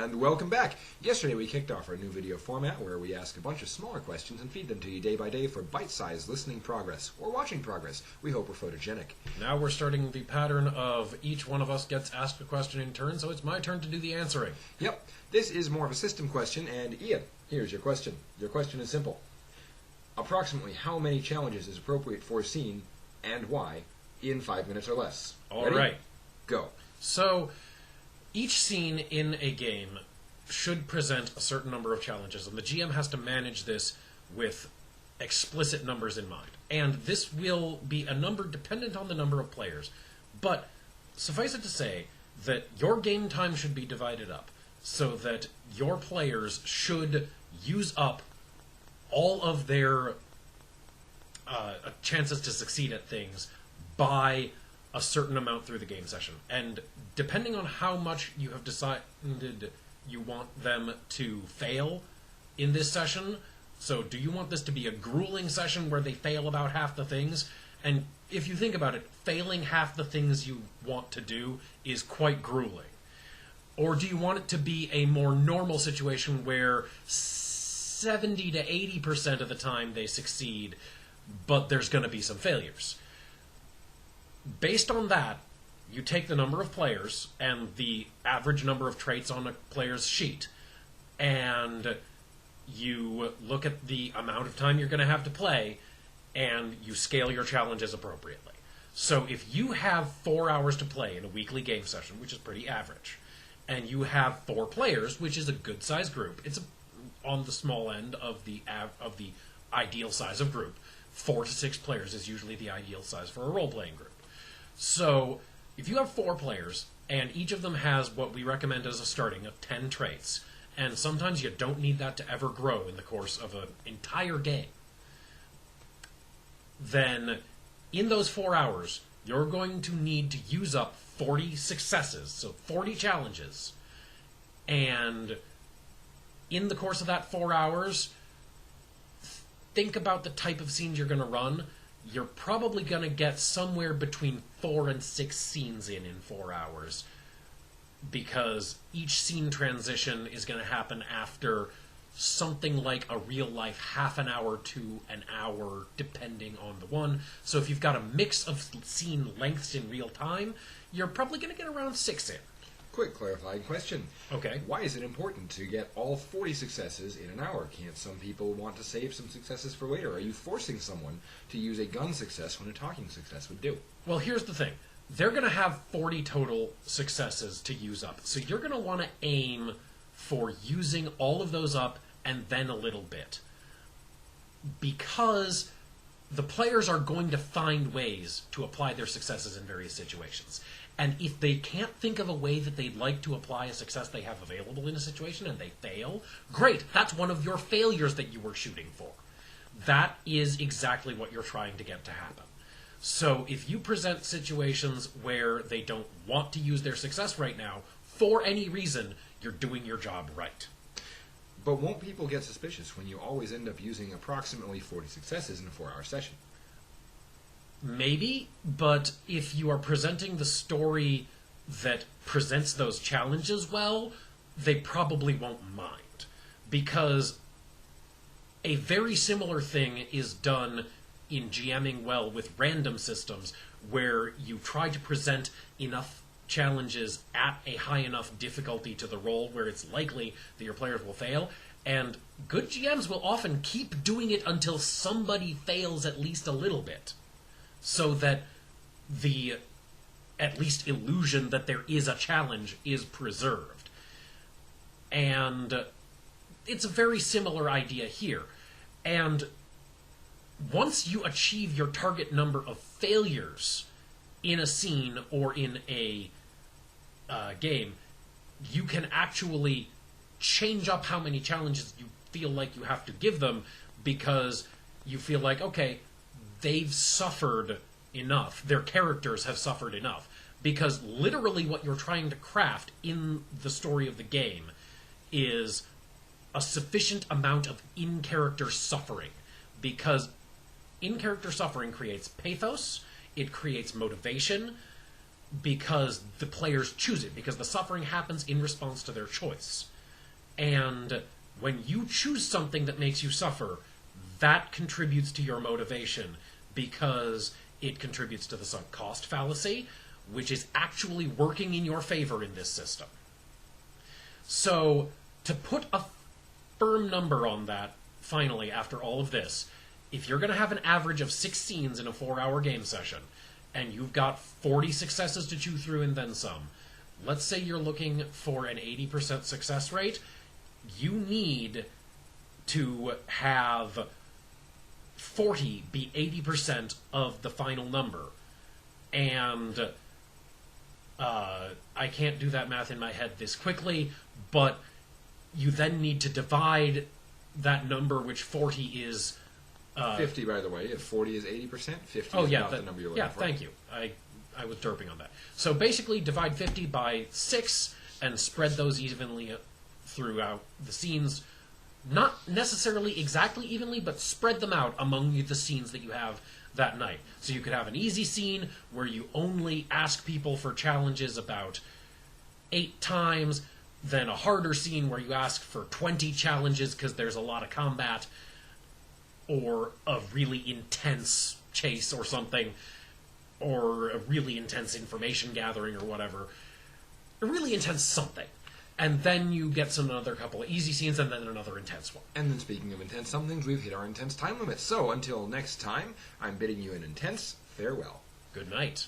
And welcome back. Yesterday we kicked off our new video format where we ask a bunch of smaller questions and feed them to you day by day for bite-sized listening progress or watching progress. We hope we're photogenic. Now we're starting the pattern of each one of us gets asked a question in turn, so it's my turn to do the answering. Yep, this is more of a system question, and Ian, here's your question. Your question is simple. Approximately how many challenges is appropriate for a scene, and why, in 5 minutes or less? All right. Go. So, each scene in a game should present a certain number of challenges, and the GM has to manage this with explicit numbers in mind. And this will be a number dependent on the number of players. But suffice it to say that your game time should be divided up so that your players should use up all of their chances to succeed at things by a certain amount through the game session. And depending on how much you have decided you want them to fail in this session, so do you want this to be a grueling session where they fail about half the things? And if you think about it, failing half the things you want to do is quite grueling. Or do you want it to be a more normal situation where 70 to 80% of the time they succeed, but there's going to be some failures? Based on that, you take the number of players and the average number of traits on a player's sheet, and you look at the amount of time you're going to have to play, and you scale your challenges appropriately. So if you have 4 hours to play in a weekly game session, which is pretty average, and you have 4 players, which is a good-sized group, it's on the small end of the ideal size of group. 4 to 6 players is usually the ideal size for a role-playing group. So, if you have 4 players, and each of them has what we recommend as a starting of 10 traits, and sometimes you don't need that to ever grow in the course of an entire game, then in those 4 hours, you're going to need to use up 40 successes, so 40 challenges, and in the course of that 4 hours, think about the type of scenes you're going to run. You're probably going to get somewhere between 4 and 6 scenes in 4 hours, because each scene transition is going to happen after something like a real-life half an hour to an hour, depending on the one. So if you've got a mix of scene lengths in real time, you're probably going to get around 6 in. Quick clarifying question. Okay. Why is it important to get all 40 successes in an hour? Can't some people want to save some successes for later? Are you forcing someone to use a gun success when a talking success would do? Well, here's the thing. They're going to have 40 total successes to use up. So you're going to want to aim for using all of those up and then a little bit. Because the players are going to find ways to apply their successes in various situations. And if they can't think of a way that they'd like to apply a success they have available in a situation and they fail, great, that's one of your failures that you were shooting for. That is exactly what you're trying to get to happen. So if you present situations where they don't want to use their success right now, for any reason, you're doing your job right. But won't people get suspicious when you always end up using approximately 40 successes in a 4-hour session? Maybe, but if you are presenting the story that presents those challenges well, they probably won't mind. Because a very similar thing is done in GMing well with random systems, where you try to present enough challenges at a high enough difficulty to the roll where it's likely that your players will fail, and good GMs will often keep doing it until somebody fails at least a little bit, so that the at least illusion that there is a challenge is preserved. And it's a very similar idea here. And once you achieve your target number of failures in a scene or in a game, you can actually change up how many challenges you feel like you have to give them, because you feel like, okay, they've suffered enough. Their characters have suffered enough. Because literally what you're trying to craft in the story of the game is a sufficient amount of in-character suffering. Because in-character suffering creates pathos, it creates motivation, because the players choose it, because the suffering happens in response to their choice. And when you choose something that makes you suffer, that contributes to your motivation because it contributes to the sunk cost fallacy, which is actually working in your favor in this system. So, to put a firm number on that, finally, after all of this, if you're going to have an average of 6 scenes in a 4-hour game session, and you've got 40 successes to chew through and then some, let's say you're looking for an 80% success rate, you need to have 40 be 80% of the final number. And I can't do that math in my head this quickly, but you then need to divide that number, which 40 is... 50, by the way. If 40 is 80%, 50 is not the number you're looking for. Yeah, thank you. I was derping on that. So basically, divide 50 by 6 and spread those evenly throughout the scenes. Not necessarily exactly evenly, but spread them out among the scenes that you have that night. So you could have an easy scene where you only ask people for challenges about 8 times, then a harder scene where you ask for 20 challenges because there's a lot of combat, or a really intense chase or something, or a really intense information gathering or whatever. A really intense something. And then you get another couple of easy scenes, and then another intense one. And then speaking of intense somethings, we've hit our intense time limit. So until next time, I'm bidding you an intense farewell. Good night.